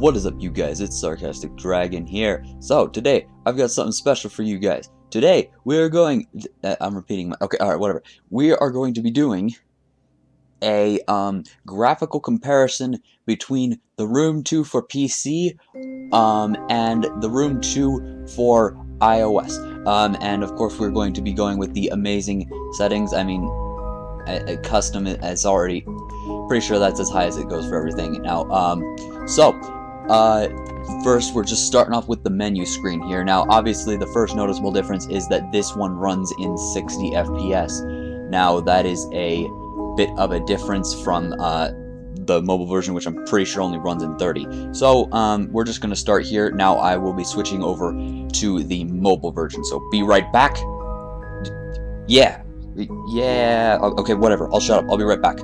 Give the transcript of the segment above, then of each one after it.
What is up, you guys? It's Sarcastic Dragon here. So today I've got something special for you guys. Today we are going I'm repeating my okay, alright, whatever. We are going to be doing a graphical comparison between the Room 2 for PC and the Room 2 for iOS. And of course we're going to be going with the amazing settings. I mean, custom is already pretty sure that's as high as it goes for everything now. First we're just starting off with the menu screen here. Now obviously the first noticeable difference is that this one runs in 60 FPS. Now that is a bit of a difference from the mobile version, which I'm pretty sure only runs in 30. So we're just gonna start here. Now I will be switching over to the mobile version, so be right back. Yeah, okay, whatever, I'll shut up, I'll be right back.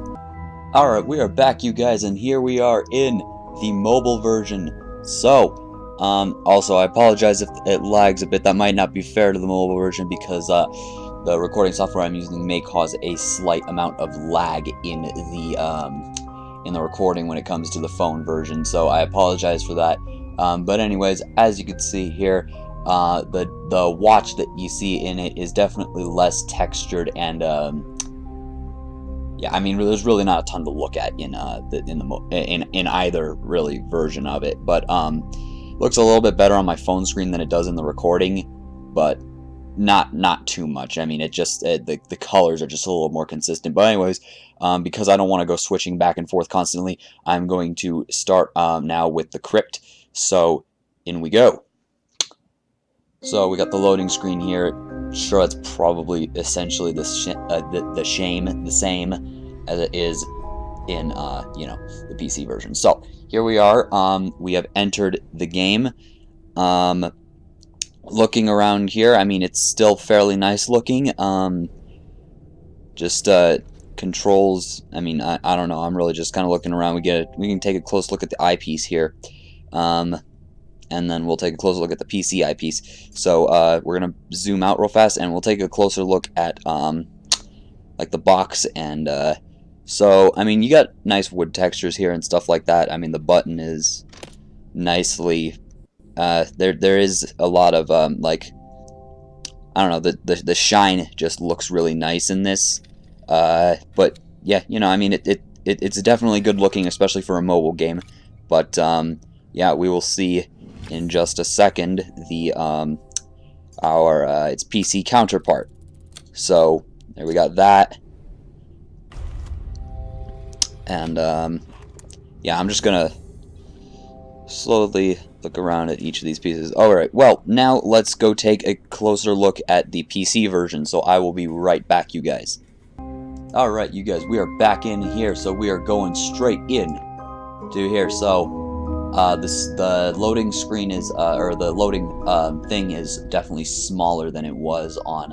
Alright, we are back, you guys, and here we are in the mobile version. So, also I apologize if it lags a bit. That might not be fair to the mobile version because the recording software I'm using may cause a slight amount of lag in the recording when it comes to the phone version, so I apologize for that. But anyways, as you can see here, the watch that you see in it is definitely less textured, and yeah, I mean, there's really not a ton to look at in either really version of it, but looks a little bit better on my phone screen than it does in the recording, but not too much. I mean, it just the colors are just a little more consistent. But anyways, because I don't want to go switching back and forth constantly, I'm going to start now with the crypt. So in we go. So we got the loading screen here. Sure, it's probably essentially the same as it is in you know, the PC version. So here we are. We have entered the game. Looking around here, I mean, it's still fairly nice looking. Just controls. I mean, I don't know. I'm really just kind of looking around. We can take a close look at the eyepiece here. And then we'll take a closer look at the PC eyepiece. So we're gonna zoom out real fast, and we'll take a closer look at like the box. And so I mean, you got nice wood textures here and stuff like that. I mean, the button is nicely there is a lot of like, I don't know, the shine just looks really nice in this. But yeah, you know, I mean, it's definitely good looking, especially for a mobile game. But yeah, we will see in just a second the its PC counterpart. So there we got that, and yeah, I'm just gonna slowly look around at each of these pieces. Alright, well, now let's go take a closer look at the PC version, so I will be right back, you guys. Alright, you guys, we are back in here, so we are going straight in to here. So the loading screen is, or the loading thing is definitely smaller than it was on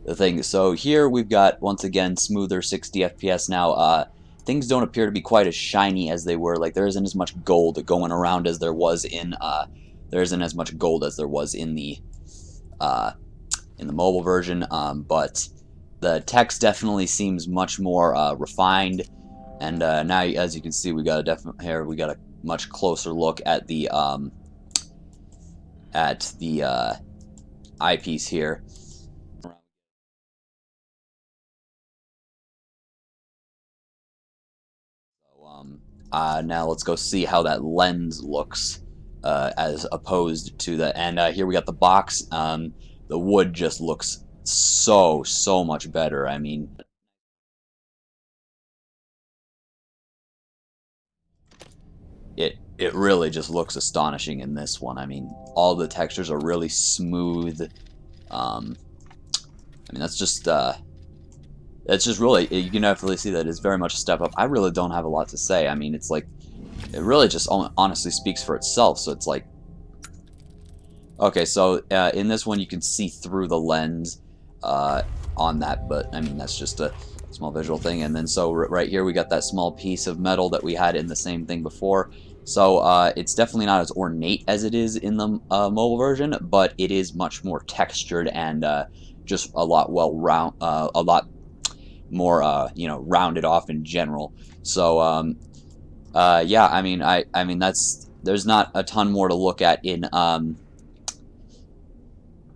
the thing. So here we've got, once again, smoother 60 FPS now. Things don't appear to be quite as shiny as they were. Like, there isn't as much gold going around as there was in, there isn't as much gold as there was in the mobile version, but the text definitely seems much more refined. And now, as you can see, we got a much closer look at the eyepiece here. Now let's go see how that lens looks as opposed to the. And here we got the box. The wood just looks so much better. I mean, it really just looks astonishing in this one. I mean, all the textures are really smooth. I mean, that's just really, you can definitely see that it's very much a step up. I really don't have a lot to say. I mean, it's like, it really just honestly speaks for itself. So it's like, okay, so in this one you can see through the lens on that, but I mean, that's just a small visual thing. And then so right here we got that small piece of metal that we had in the same thing before. So it's definitely not as ornate as it is in the mobile version, but it is much more textured and just a lot more you know, rounded off in general. So yeah, I mean there's not a ton more to look at in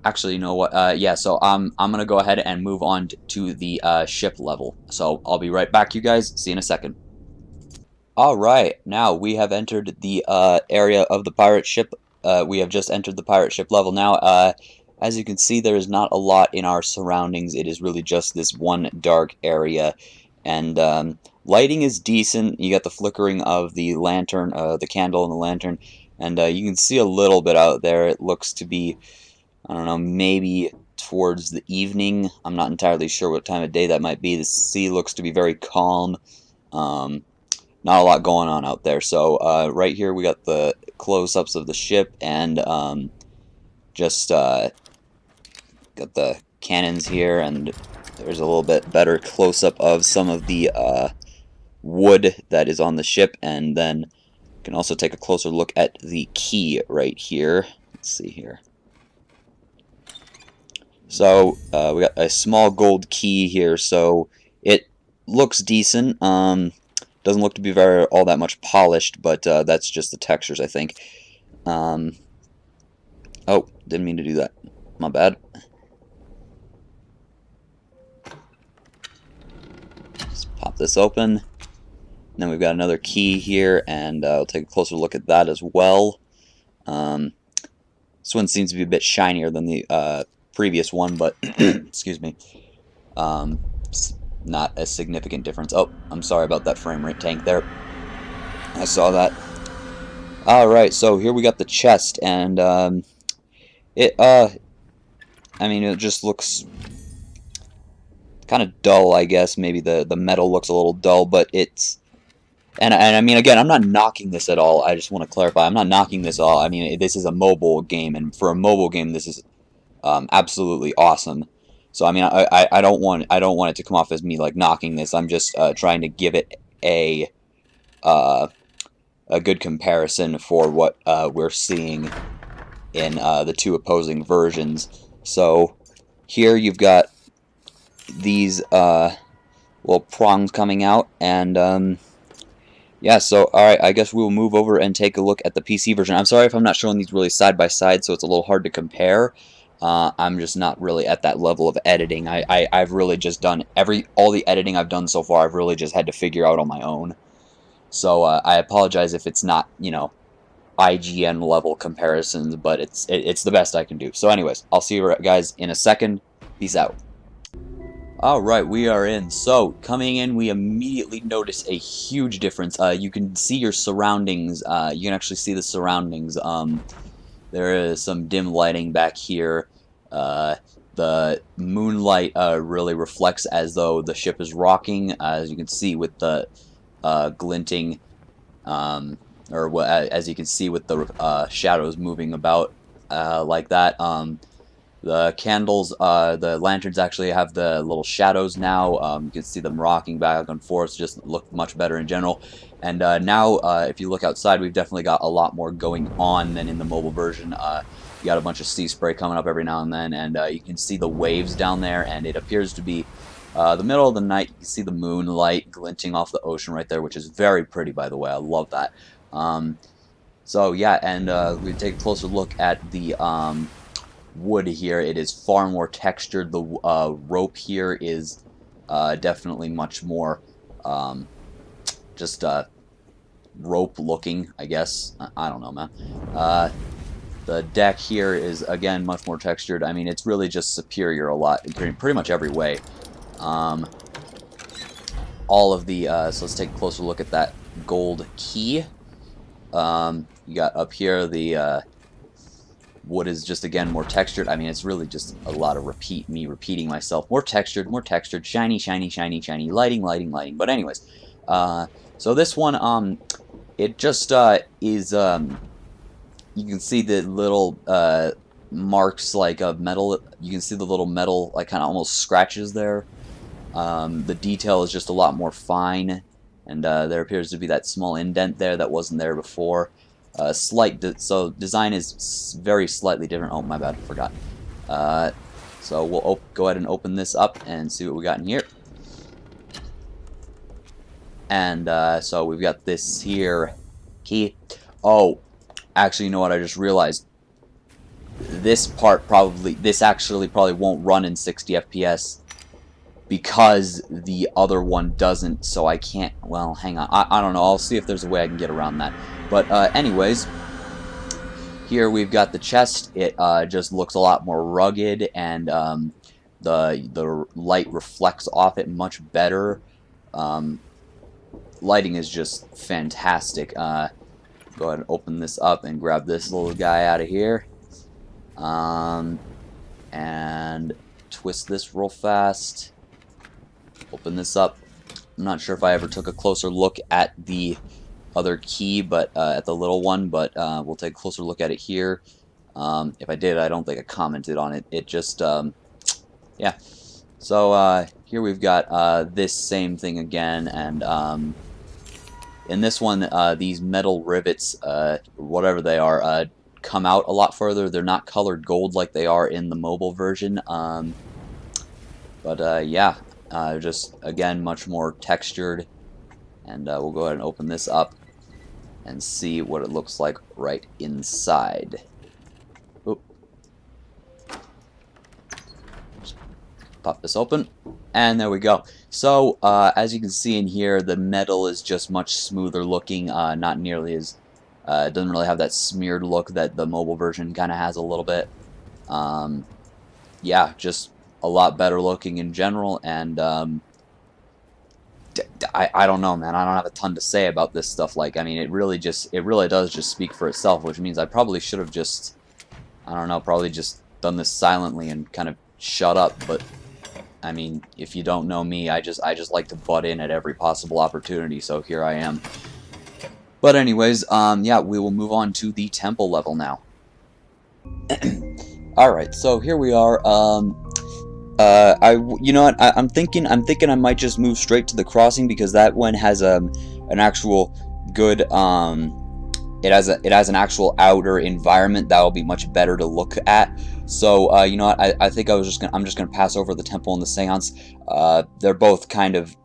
actually, you know what? Yeah, so I'm gonna go ahead and move on to the ship level. So I'll be right back, you guys. See you in a second. All right, now we have entered the area of the pirate ship. We have just entered the pirate ship level. Now, as you can see, there is not a lot in our surroundings. It is really just this one dark area, and lighting is decent. You got the flickering of the lantern, the candle in the lantern, and you can see a little bit out there. It looks to be, I don't know, maybe towards the evening. I'm not entirely sure what time of day that might be. The sea looks to be very calm. Not a lot going on out there. So right here we got the close-ups of the ship, and just got the cannons here, and there's a little bit better close-up of some of the wood that is on the ship, and then you can also take a closer look at the key right here. Let's see here. So we got a small gold key here, so it looks decent. Doesn't look to be all that much polished, but that's just the textures, I think. Oh, didn't mean to do that. My bad. Let's pop this open. And then we've got another key here, and I'll take a closer look at that as well. This one seems to be a bit shinier than the previous one, but excuse me. It's not a significant difference. Oh, I'm sorry about that frame rate tank there. I saw that. Alright, so here we got the chest, and I mean, it just looks kind of dull, I guess. Maybe the metal looks a little dull, but it's... And I mean, again, I'm not knocking this at all. I just want to clarify. I'm not knocking this at all. I mean, this is a mobile game, and for a mobile game, this is absolutely awesome. So I mean, I don't want it to come off as me like knocking this. I'm just trying to give it a good comparison for what we're seeing in the two opposing versions. So here you've got these little prongs coming out, and yeah. So alright, I guess we will move over and take a look at the PC version. I'm sorry if I'm not showing these really side by side, so it's a little hard to compare. I'm just not really at that level of editing. I've really just done all the editing I've done so far. I've really just had to figure out on my own. So I apologize if it's not, you know, IGN level comparisons, but it's the best I can do. So anyways, I'll see you guys in a second. Peace out. Alright, we are in. So, coming in, we immediately notice a huge difference. You can see your surroundings. You can actually see the surroundings. There is some dim lighting back here. The moonlight really reflects as though the ship is rocking, as you can see with the glinting, or as you can see with the shadows moving about like that. The candles, the lanterns actually have the little shadows now. You can see them rocking back and forth, just look much better in general. And now, if you look outside, we've definitely got a lot more going on than in the mobile version. You got a bunch of sea spray coming up every now and then, and you can see the waves down there, and it appears to be the middle of the night. You can see the moonlight glinting off the ocean right there, which is very pretty, by the way. I love that. So yeah, and we take a closer look at the wood here. It is far more textured. The rope here is definitely much more just rope looking, I guess. I don't know, man. The deck here is, again, much more textured. I mean, it's really just superior a lot in pretty much every way. All of the so let's take a closer look at that gold key. You got up here the wood is just, again, more textured. I mean, it's really just a lot of me repeating myself. More textured, shiny, shiny, shiny, shiny, lighting, lighting, lighting. But anyways, so this one, it just is, you can see the little marks like of metal. You can see the little metal, like, kind of almost scratches there. The detail is just a lot more fine, and there appears to be that small indent there that wasn't there before. So design is very slightly different. Oh, my bad, I forgot. So we'll go ahead and open this up and see what we got in here. And so we've got this here key. Oh, actually, you know what? I just realized this actually probably won't run in 60 FPS because the other one doesn't. So I can't. Well, hang on. I don't know. I'll see if there's a way I can get around that. But anyways, here we've got the chest. It just looks a lot more rugged, and the light reflects off it much better. Lighting is just fantastic. Go ahead and open this up and grab this little guy out of here. And twist this real fast. Open this up. I'm not sure if I ever took a closer look at the other key, but at the little one, but we'll take a closer look at it here. If I did, I don't think I commented on it. It just, yeah. So here we've got this same thing again, and in this one, these metal rivets, whatever they are, come out a lot further. They're not colored gold like they are in the mobile version. But yeah, just again much more textured. And we'll go ahead and open this up and see what it looks like right inside. Oop. Just pop this open, and there we go. So as you can see in here, the metal is just much smoother looking, not nearly as it doesn't really have that smeared look that the mobile version kind of has a little bit. Yeah, just a lot better looking in general, and I don't know, man. I don't have a ton to say about this stuff. Like, I mean, it really does just speak for itself, which means I probably should have just, I don't know, probably just done this silently and kind of shut up. But I mean, if you don't know me, I just like to butt in at every possible opportunity. So here I am. But anyways, yeah, we will move on to the temple level now. All right, so here we are. You know what? I'm thinking I might just move straight to the crossing, because that one has an actual good it has an actual outer environment that will be much better to look at. So you know what? I think I'm just gonna pass over the temple and the seance. They're both kind of,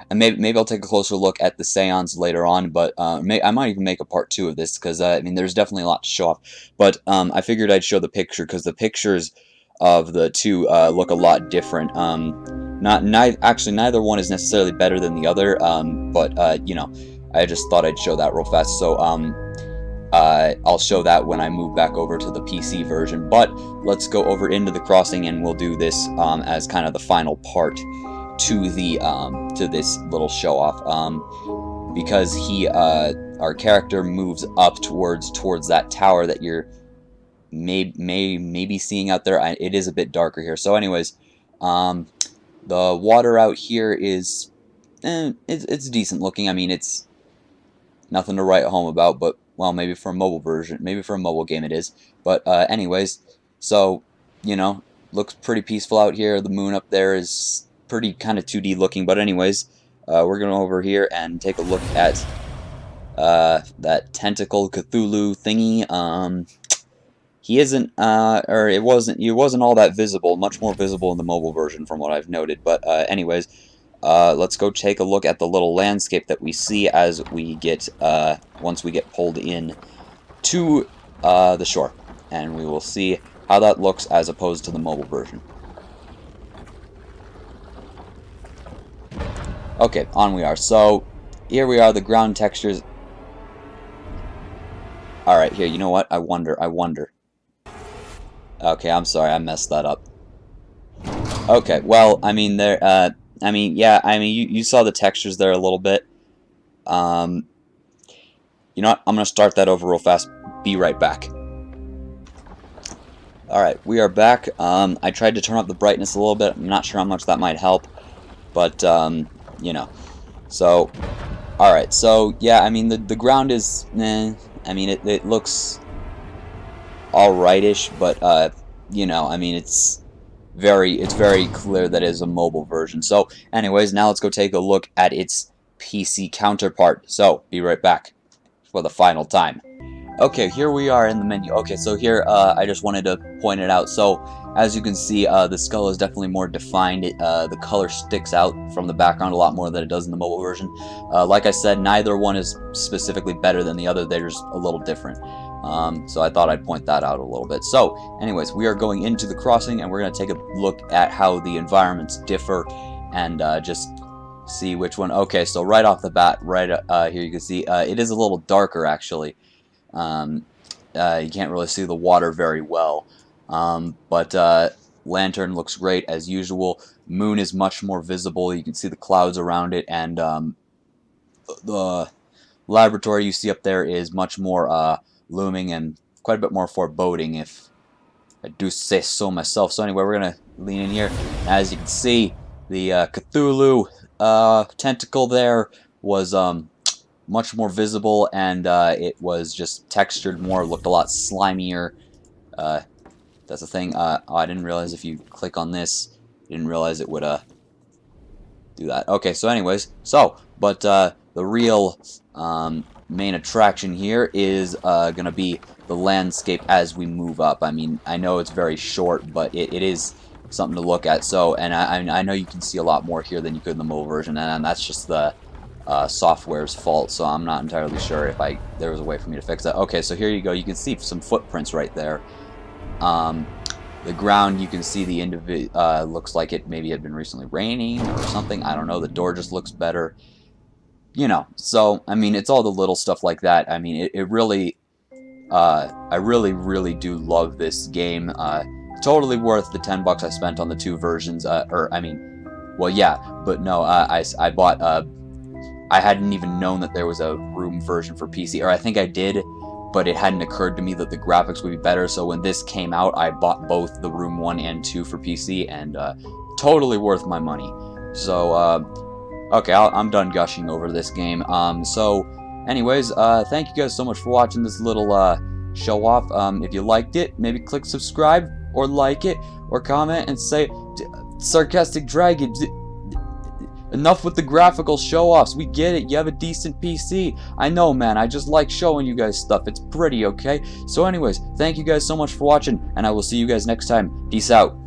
and maybe I'll take a closer look at the seance later on. But I might even make a part 2 of this, because I mean, there's definitely a lot to show off. But I figured I'd show the picture, because the pictures of the two look a lot different. Actually, neither one is necessarily better than the other, but you know, I just thought I'd show that real fast. So I'll show that when I move back over to the PC version. But let's go over into the crossing, and we'll do this as kind of the final part to the to this little show off, because our character moves up towards that tower that you're maybe seeing out there. It is a bit darker here. So anyways, the water out here is it's decent looking. I mean, it's nothing to write home about, but well, maybe for a mobile version, maybe for a mobile game it is. But anyways, so you know, looks pretty peaceful out here. The moon up there is pretty kind of 2D looking. But anyways, we're going over here and take a look at that tentacle Cthulhu thingy. He isn't, or he wasn't all that visible. Much more visible in the mobile version, from what I've noted. But anyways, let's go take a look at the little landscape that we see as we get once we get pulled in to the shore, and we will see how that looks as opposed to the mobile version. Okay, on we are. So here we are. The ground textures. All right, here. You know what? I wonder. Okay, I'm sorry, I messed that up. Okay, well, I mean, there, I mean, yeah, I mean, you saw the textures there a little bit. You know what, I'm gonna start that over real fast. Be right back. Alright, we are back. I tried to turn up the brightness a little bit. I'm not sure how much that might help, but, you know. So, alright, so, yeah, I mean, the ground is, I mean, it looks alright-ish, but you know, I mean, it's very clear that it is a mobile version. So anyways, now let's go take a look at its PC counterpart. So be right back for the final time. Okay, here we are in the menu. Okay, so here I just wanted to point it out. So as you can see, the skull is definitely more defined. The color sticks out from the background a lot more than it does in the mobile version. Like I said, neither one is specifically better than the other. They're just a little different. So I thought I'd point that out a little bit. So anyways, we are going into the crossing, and we're going to take a look at how the environments differ and just see which one. Okay, so right off the bat, right here you can see it is a little darker actually. You can't really see the water very well, but Lantern looks great as usual. Moon is much more visible. You can see the clouds around it, and the laboratory you see up there is much more looming and quite a bit more foreboding, if I do say so myself. So anyway, we're gonna lean in here. As you can see, the Cthulhu tentacle there was much more visible, and it was just textured more, looked a lot slimier. That's the thing. Oh, I didn't realize if you click on this, didn't realize it would do that. Okay, so anyways, but the real main attraction here is gonna be the landscape as we move up. I mean, I know it's very short, but it is something to look at. So, and I know you can see a lot more here than you could in the mobile version, and that's just the software's fault, so I'm not entirely sure if there was a way for me to fix that. Okay, so here you go. You can see some footprints right there. The ground, you can see the looks like it maybe had been recently raining or something. I don't know. The door just looks better. You know, so, I mean, it's all the little stuff like that. I mean, it really, I really do love this game. Totally worth the $10 I spent on the two versions. I mean, well, yeah, but no, I bought, I hadn't even known that there was a room version for PC, or I think I did, but it hadn't occurred to me that the graphics would be better. So when this came out, I bought both the Room 1 and 2 for PC, and totally worth my money. So, okay, I'm done gushing over this game. So, anyways, thank you guys so much for watching this little show off. If you liked it, maybe click subscribe, or like it, or comment and say, Sarcastic Dragon, enough with the graphical show-offs. We get it. You have a decent PC. I know, man. I just like showing you guys stuff. It's pretty, okay? So anyways, thank you guys so much for watching, and I will see you guys next time. Peace out.